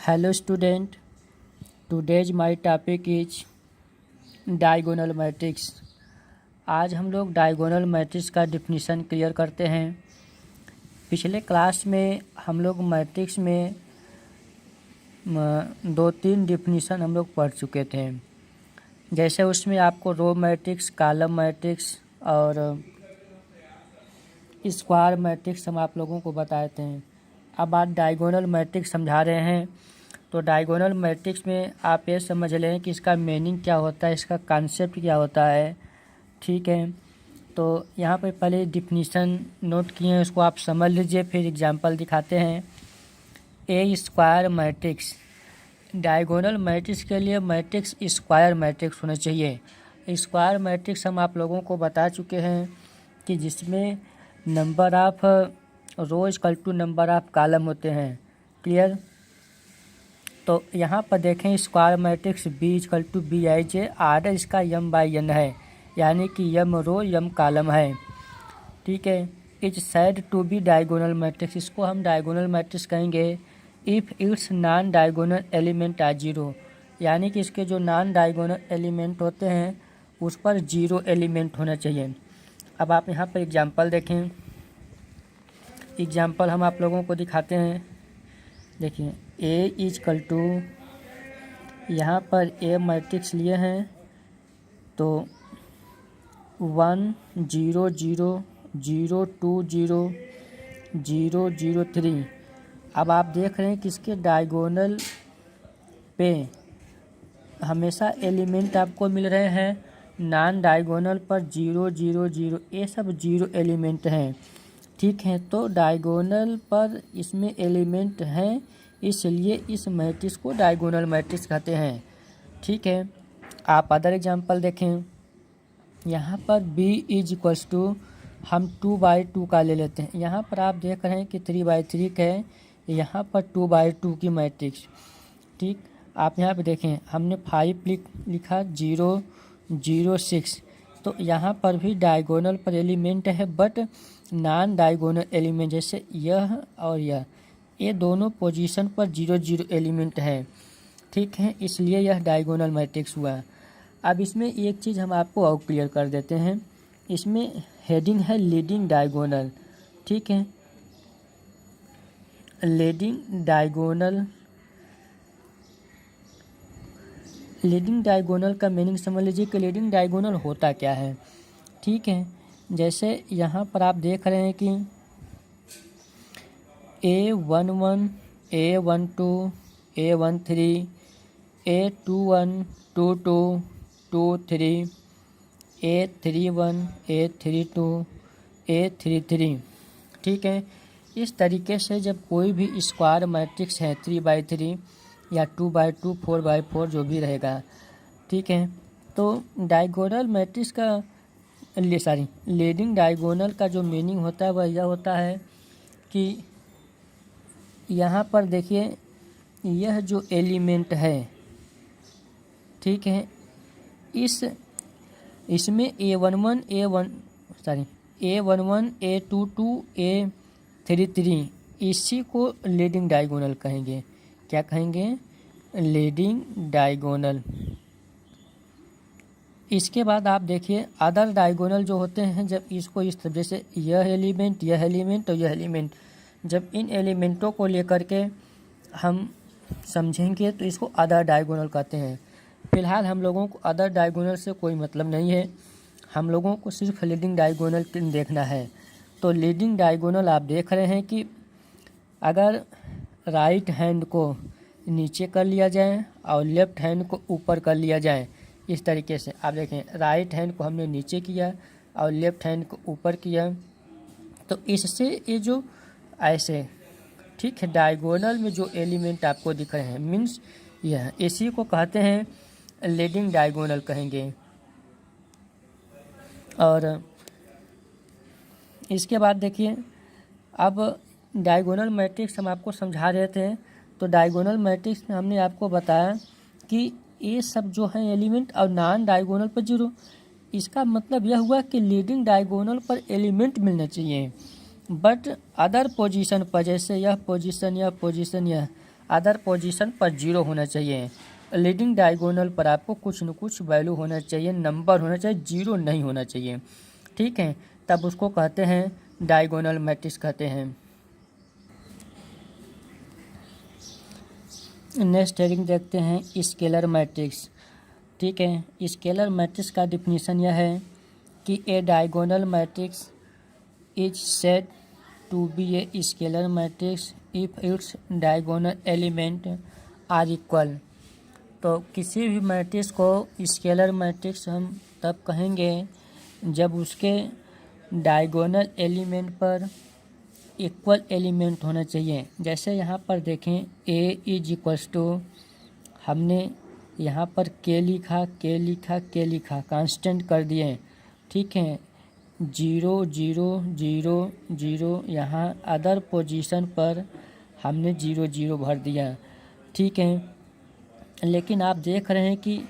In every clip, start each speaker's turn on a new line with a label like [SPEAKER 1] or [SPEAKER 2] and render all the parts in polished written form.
[SPEAKER 1] Hello student, today's my topic is diagonal matrix. आज हम लोग डायगोनल मैट्रिक्स का डिफिनीशन क्लियर करते हैं। पिछले क्लास में हम लोग मैट्रिक्स में 2-3 डिफिनीशन हम लोग पढ़ चुके थे। जैसे उसमें आपको रो मैट्रिक्स, कॉलम मैट्रिक्स और स्क्वायर मैट्रिक्स हम आप लोगों को बताए थे। अब आज डायगोनल मैट्रिक्स समझा रहे हैं। तो डायगोनल मैट्रिक्स में आप ये समझ लें कि इसका मीनिंग क्या होता है, इसका कॉन्सेप्ट क्या होता है। ठीक है, तो यहाँ पे पहले डिफिनीशन नोट किए हैं, उसको आप समझ लीजिए, फिर एग्जांपल दिखाते हैं। ए स्क्वायर मैट्रिक्स, डायगोनल मैट्रिक्स के लिए मैट्रिक्स स्क्वायर मैट्रिक्स होना चाहिए। स्क्वायर मैट्रिक्स हम आप लोगों को बता चुके हैं कि जिसमें number of row equal to number of column होते हैं। क्लियर? तो यहाँ पर देखें square matrix B equal to B I J, order इसका यम बाई एन है, यानी कि यम रो यम कॉलम है। ठीक है, is said to be diagonal matrix, इसको हम डायगोनल मैट्रिक्स कहेंगे if its non diagonal element are zero, यानी कि इसके जो नॉन डायगोनल एलिमेंट होते हैं उस पर जीरो एलिमेंट होना चाहिए। अब आप यहाँ पर एग्जांपल देखें, एग्जांपल हम आप लोगों को दिखाते हैं। देखिए ए इक्वल टू, यहाँ पर ए मैट्रिक्स लिए हैं तो 1 0 0 0 2 0 0 0 3। अब आप देख रहे हैं कि इसके डायगोनल पे हमेशा एलिमेंट आपको मिल रहे हैं, नॉन डायगोनल पर 0 0 0, ये सब जीरो एलिमेंट हैं। ठीक है, तो डायगोनल पर इसमें एलिमेंट हैं, इसलिए इस मैट्रिक्स को डायगोनल मैट्रिक्स कहते हैं। ठीक है, आप अदर एग्जांपल देखें। यहाँ पर b इज इक्वल्स टू हम 2/2 का ले लेते हैं। यहाँ पर आप देख रहे हैं कि 3/3 का है, यहाँ पर 2/2 की मैट्रिक्स। ठीक, आप यहाँ पे देखें हमने 5 लिखा 0 0 6, तो यहाँ पर भी डायगोनल पर एलिमेंट है बट नॉन डायगोनल एलिमेंट, जैसे यह और यह, ये दोनों पोजीशन पर 0 0 एलिमेंट है। ठीक है, इसलिए यह डायगोनल मैट्रिक्स हुआ। अब इसमें एक चीज़ हम आपको और क्लियर कर देते हैं, इसमें हेडिंग है लीडिंग डायगोनल। ठीक है, लीडिंग डायगोनल, लीडिंग डायगोनल का मीनिंग समझ लीजिए कि लीडिंग डायगोनल होता क्या है। ठीक है, जैसे यहाँ पर आप देख रहे हैं कि A11 A12 A13 A21 22 23 A31 A32 A33। ठीक है, इस तरीके से जब कोई भी स्क्वायर मैट्रिक्स है 3/3 या 2/2 4/4 जो भी रहेगा, ठीक है, तो डायगोनल मैट्रिक्स का लीडिंग डायगोनल का जो मीनिंग होता है वह यह होता है कि यहाँ पर देखिए यह जो एलिमेंट है, ठीक है, इसमें A11 A22 A33, इसी को लीडिंग डायगोनल कहेंगे। क्या कहेंगे? Leading diagonal. इसके बाद आप देखिए अदर डायगोनल जो होते हैं, जब इसको इस तरह, जैसे यह एलिमेंट और यह एलिमेंट, जब इन एलिमेंटों को लेकर के हम समझेंगे तो इसको अदर डायगोनल कहते हैं। फिलहाल हम लोगों को अदर डायगोनल से कोई मतलब नहीं है, हम लोगों को सिर्फ लीडिंग डायगोनल देखना है। तो लीडिंग डायगोनल आप देख रहे हैं कि अगर राइट हैंड को नीचे कर लिया जाए और लेफ्ट हैंड को ऊपर कर लिया जाए, इस तरीके से आप देखें राइट हैंड को हमने नीचे किया और लेफ्ट हैंड को ऊपर किया, तो इससे ये जो ऐसे, ठीक है, डायगोनल में जो एलिमेंट आपको दिख रहे हैं मीन्स यह, इसी को कहते हैं लीडिंग डायगोनल कहेंगे। और इसके बाद देखिए अब डायगोनल मैट्रिक्स हम आपको समझा रहे थे, तो डायगोनल मैट्रिक्स में हमने आपको बताया कि ये सब जो है एलिमेंट और नॉन डायगोनल पर जीरो, इसका मतलब यह हुआ कि लीडिंग डायगोनल पर एलिमेंट मिलना चाहिए, बट अदर पोजीशन पर, जैसे यह पोजीशन अदर पोजीशन पर 0 होना चाहिए। लीडिंग डायगोनल पर आपको कुछ न कुछ वैल्यू होना चाहिए, नंबर होना चाहिए, 0 नहीं होना चाहिए। ठीक है, तब उसको कहते हैं डायगोनल मैट्रिक्स कहते हैं। नेक्स्ट हेडिंग देखते हैं स्केलर मैट्रिक्स। ठीक है, स्केलर मैट्रिक्स का डिफिनीशन यह है कि a diagonal matrix is said to be a scalar matrix if its diagonal element are equal. तो किसी भी मैट्रिक्स को स्केलर मैट्रिक्स हम तब कहेंगे जब उसके डायगोनल एलिमेंट पर इक्वल एलिमेंट होना चाहिए। जैसे यहाँ पर देखें ए इज इक्वल्स टू, हमने यहाँ पर के लिखा कांस्टेंट कर दिए। ठीक है, 0 0 0 0, यहाँ अदर पोजीशन पर हमने 0 0 भर दिया। ठीक है, लेकिन आप देख रहे हैं कि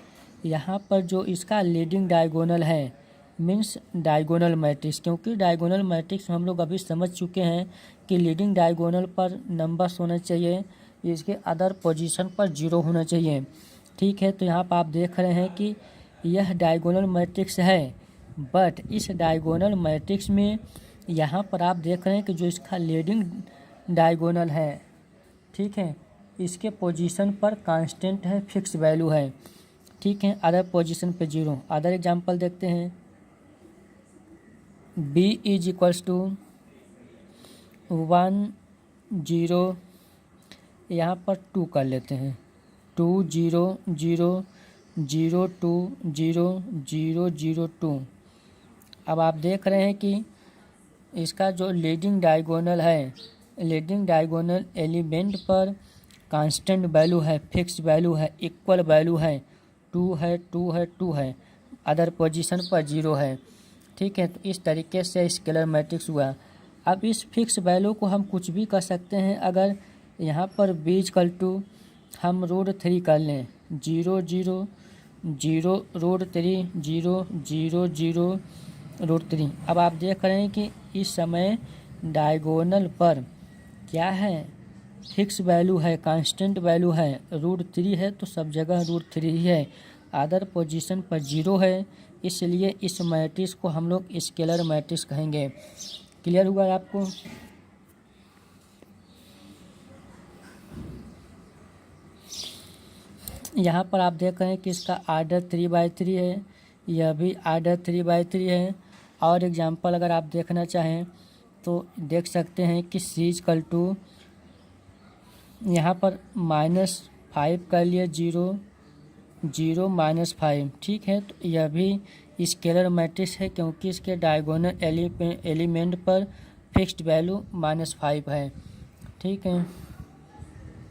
[SPEAKER 1] यहाँ पर जो इसका लीडिंग डायगोनल है मीन्स डायगोनल मैट्रिक्स, क्योंकि डायगोनल मैट्रिक्स हम लोग अभी समझ चुके हैं कि लीडिंग डायगोनल पर नंबर्स होना चाहिए, इसके अदर पोजीशन पर 0 होना चाहिए। ठीक है, तो यहाँ पर आप देख रहे हैं कि यह डायगोनल मैट्रिक्स है, बट इस डायगोनल मैट्रिक्स में यहाँ पर आप देख रहे हैं कि जो इसका लीडिंग डायगोनल है, ठीक है, इसके पोजीशन पर कांस्टेंट है, फिक्स वैल्यू है। ठीक है, अदर पोजीशन पे 0। अदर एग्जांपल देखते हैं, b इज इक्वल्स टू 1 0, यहाँ पर 2 कर लेते हैं, 2 0 0 0 2 0 0 0 2। अब आप देख रहे हैं कि इसका जो लीडिंग डायगोनल है, लीडिंग डायगोनल एलिमेंट पर कांस्टेंट वैल्यू है, फिक्स वैल्यू है, इक्वल वैल्यू है, 2 है 2 है 2 है, अदर पोजीशन पर 0 है। ठीक है, तो इस तरीके से स्केलर मैट्रिक्स हुआ। अब इस फिक्स वैल्यू को हम कुछ भी कर सकते हैं। अगर यहाँ पर b इक्वल टू हम √3 कर लें, 0 0 0 √3 0 0 0 √3। अब आप देख रहे हैं कि इस समय डायगोनल पर क्या है, फिक्स वैल्यू है, कांस्टेंट वैल्यू है, √3 है तो सब जगह √3 ही है, अदर पोजीशन पर 0 है, इसलिए इस मैट्रिक्स को हम लोग स्केलर मैट्रिक्स कहेंगे। क्लियर हुआ आपको? यहाँ पर आप देख रहे हैं कि इसका आर्डर 3/3 है, यह भी आर्डर 3/3 है। और एग्जांपल अगर आप देखना चाहें तो देख सकते हैं कि c इक्वल टू यहाँ पर -5 कर लिए, 0 0 -5। ठीक है, तो यह भी स्केलर मैट्रिक्स है क्योंकि इसके डायगोनल एलिमेंट पर फिक्स्ड वैल्यू -5 है। ठीक है।